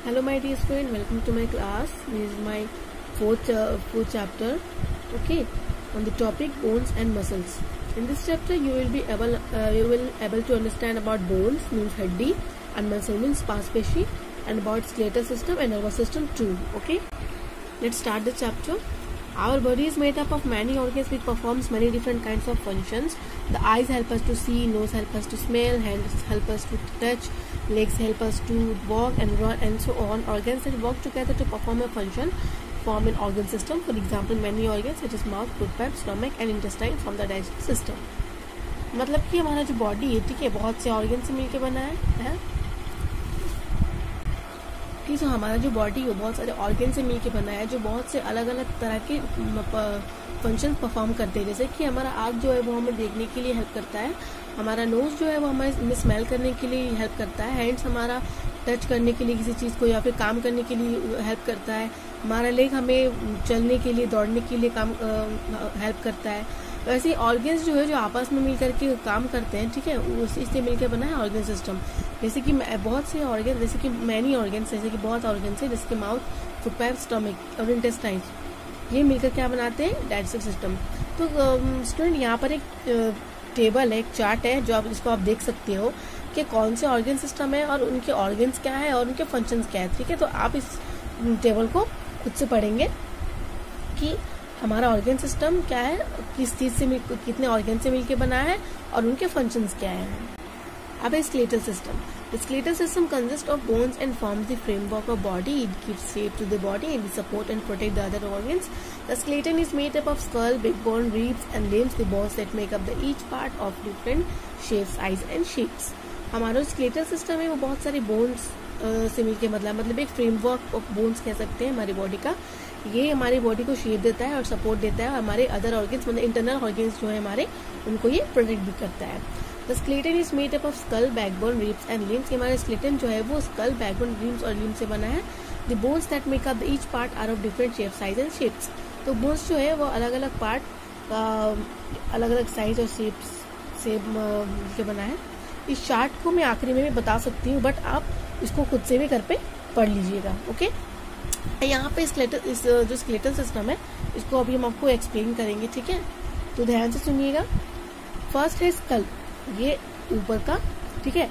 Hello my dear student, welcome to my class. This is my fourth chapter, okay, on the topic bones and muscles. In this chapter you will be able to understand about bones means haddi and muscle means paspeshi, and about skeletal system and nervous system too. Okay, let's start the chapter. Our body is made up of many organs which performs many different kinds of functions. The eyes help us to see, nose help us to smell, hands help us to touch, legs help us to walk and run, and so on. Organs that work together to perform a function form an organ system. For example, many organs such as mouth, foot, pipe, stomach and intestine form the digestive system. मतलब कि हमारा जो body है, ठीक है, बहुत से organ से मिलके बना है कि जो हमारा जो बॉडी है वो बहुत सारे ऑर्गन से मिलके बना है जो बहुत से अलग अलग तरह के फंक्शन परफॉर्म करते हैं. जैसे कि हमारा आँख जो है वो हमें देखने के लिए हेल्प करता है, हमारा नोज जो है वो हमें स्मेल करने के लिए हेल्प करता है, हैंड्स हमारा टच करने के लिए किसी चीज़ को या फिर काम करने के लिए हेल्प करता है, हमारा लेग हमें चलने के लिए दौड़ने के लिए हेल्प करता है. वैसे ऑर्गन्स जो है जो आपस में मिलकर के काम करते हैं, ठीक है, इससे मिलकर बना है ऑर्गन सिस्टम. जैसे कि बहुत से ऑर्गन, जैसे कि मैनी ऑर्गन्स, जैसे कि बहुत ऑर्गन्स है जैसे कि माउथ, फुट, पाइप, स्टमक और इंटेस्टाइन, ये मिलकर क्या बनाते हैं डाइजेस्टिव सिस्टम. तो स्टूडेंट यहाँ पर एक टेबल है, एक चार्ट है जो आप इसको आप देख सकते हो कि कौन से ऑर्गन सिस्टम है और उनके ऑर्गन्स क्या है और उनके फंक्शंस क्या है. ठीक है, तो आप इस टेबल को खुद से पढ़ेंगे कि हमारा ऑर्गन सिस्टम क्या है, किस चीज से कितने ऑर्गन से मिलके बना है और उनके फंक्शंस क्या हैं. अब है skeletal system. The skeletal system consists of bones and forms the framework of body. It gives shape to the body and support and protect the other organs. The skeleton is made up of skull, big bone, ribs and limbs, the bones that make up the each part of different shapes, size and shapes. हमारा जो skeletal system है वो बहुत सारे bones से मिलके मतलब एक फ्रेमवर्क ऑफ बोन्स कह सकते हैं हमारी बॉडी का. ये हमारी बॉडी को शेप देता है और सपोर्ट देता है, और हमारे अदर ऑर्गन्स मतलब इंटरनल ऑर्गन्स जो है हमारे उनको ये प्रोटेक्ट भी करता है. The skeleton is made up of skull, backbone, ribs and limbs. हमारा स्केलेटन जो है वो स्कल, बैकबोन, रिब्स और लिम्स से बना है. The bones that make up each part are of different shape, size and shapes. तो बोन्स जो है वो अलग अलग पार्ट अलग अलग साइज और शेप के बना है. इस चार्ट को मैं आखिरी में भी बता सकती हूँ, बट आप इसको खुद से भी घर पे पढ़ लीजिएगा. ओके, यहाँ पे इस जो स्केलेटल सिस्टम है इसको अभी हम आपको एक्सप्लेन करेंगे. ठीक है, तो ध्यान से सुनिएगा. फर्स्ट है स्कल, ये ऊपर का, ठीक है.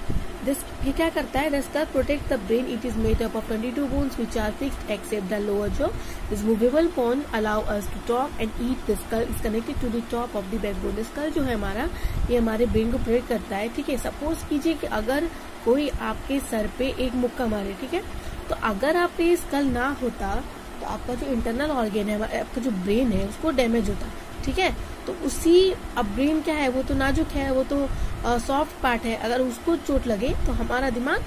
ये क्या करता है, the skull protect the brain. It is made up of 22 bones which are fixed except the lower jaw. This movable bone allow us to talk and eat. The skull is connected to the top of the backbone. The skull जो है हमारा, ये हमारे brain को protect करता है. ठीक है, सपोज कीजिए कि अगर कोई आपके सर पे एक मुक्का मारे, ठीक है, तो अगर आपका ये स्कल ना होता तो आपका जो इंटरनल ऑर्गन है, आपका जो ब्रेन है उसको डैमेज होता. ठीक है, तो उसी, अब ब्रेन क्या है, वो तो नाजुक है, वो तो सॉफ्ट पार्ट है. अगर उसको चोट लगे तो हमारा दिमाग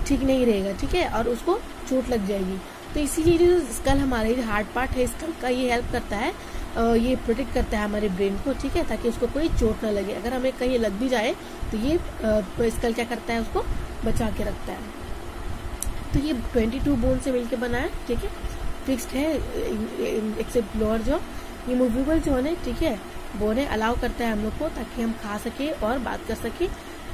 ठीक नहीं रहेगा. ठीक है, और उसको चोट लग जाएगी. तो इसीलिए जो स्कल हमारे हार्ड पार्ट है स्कल का, ये हेल्प करता है, ये प्रोटेक्ट करता है हमारे ब्रेन को. ठीक है, ताकि उसको कोई चोट ना लगे. अगर हमें कहीं लग भी जाए तो ये स्कल क्या करता है, उसको बचा के रखता है. तो ये 22 बोन से मिलके बना है. ठीक है, फिक्स्ड है एक्सेप्ट लोअर जॉ. ये मूवेबल जो है, ठीक है, बोन है, अलाउ करता है हम लोग को ताकि हम खा सके और बात कर सके.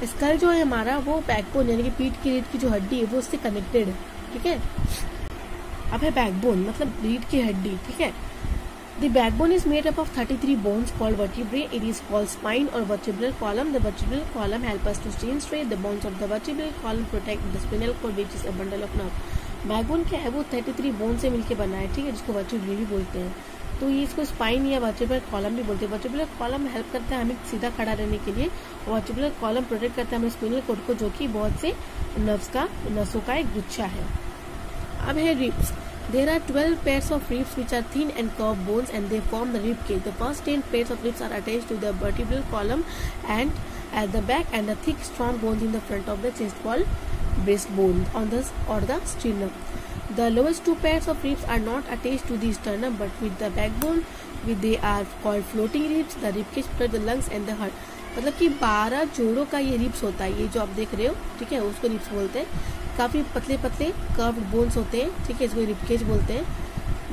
स्कल जो है हमारा वो बैकबोन यानी कि पीठ की रीढ़ की जो हड्डी है वो उससे कनेक्टेड है. ठीक है, अब है बैकबोन मतलब रीढ़ की हड्डी. ठीक है, The backbone is made up of 33 bones called vertebrae. It is called spine or vertebral column. The vertebral column help us to stand straight. The bones of the vertebral column protect the spinal cord, which is a bundle of nerve. Backbone क्या है, वो 33 bone से मिलके बना है. ठीक है, जिसको वर्टिब्रे भी बोलते हैं. तो ये इसको स्पाइन या वर्टिब्रल कॉलम भी बोलते हैं. वर्टिब्रल कॉलम हेल्प करता है हमें सीधा खड़ा रहने के लिए. वर्टिब्रल कॉलम प्रोटेक्ट करता है हमें स्पिनल कोड को, जो कि बहुत से नसों का एक गुच्छा है. अब है ribs. There are 12 pairs of ribs which are thin and curved bones and they form the rib cage. The first 10 pairs of ribs are attached to the vertebral column and at the back, and the thick strong bones in the front of the chest called breastbone or the sternum. The lowest 2 pairs of ribs are not attached to the sternum but with the backbone. They are called floating ribs. The rib cage protects the lungs and the heart. मतलब कि 12 जोड़ों का ये ribs होता है. ये जो आप देख रहे हो, ठीक है, उसको रिब्स बोलते हैं. काफी पतले पतले कर्व्ड बोन्स होते हैं. ठीक है, इसको रिब केज बोलते हैं.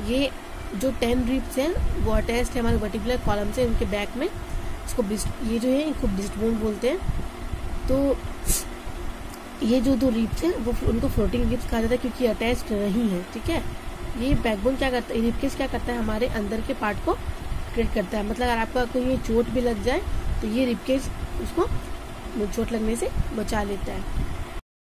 ये जो 10 रिब्स हैं वो अटैच्ड है हमारे वर्टिब्रल कॉलम से, उनके बैक में. इसको ये जो है इनको ब्रेस्ट बोन बोलते हैं. तो ये जो 2 रिब्स है वो उनको फ्लोटिंग रिब्स कहा जाता है क्योंकि अटैच्ड नहीं है, ठीक है। ये बैकबोन क्या करता है, रिबकेज क्या करता है, हमारे अंदर के पार्ट को प्रोटेक्ट करता है। मतलब अगर आपका कोई चोट भी लग जाए तो ये रिबकेज उसको चोट लगने से बचा लेता है।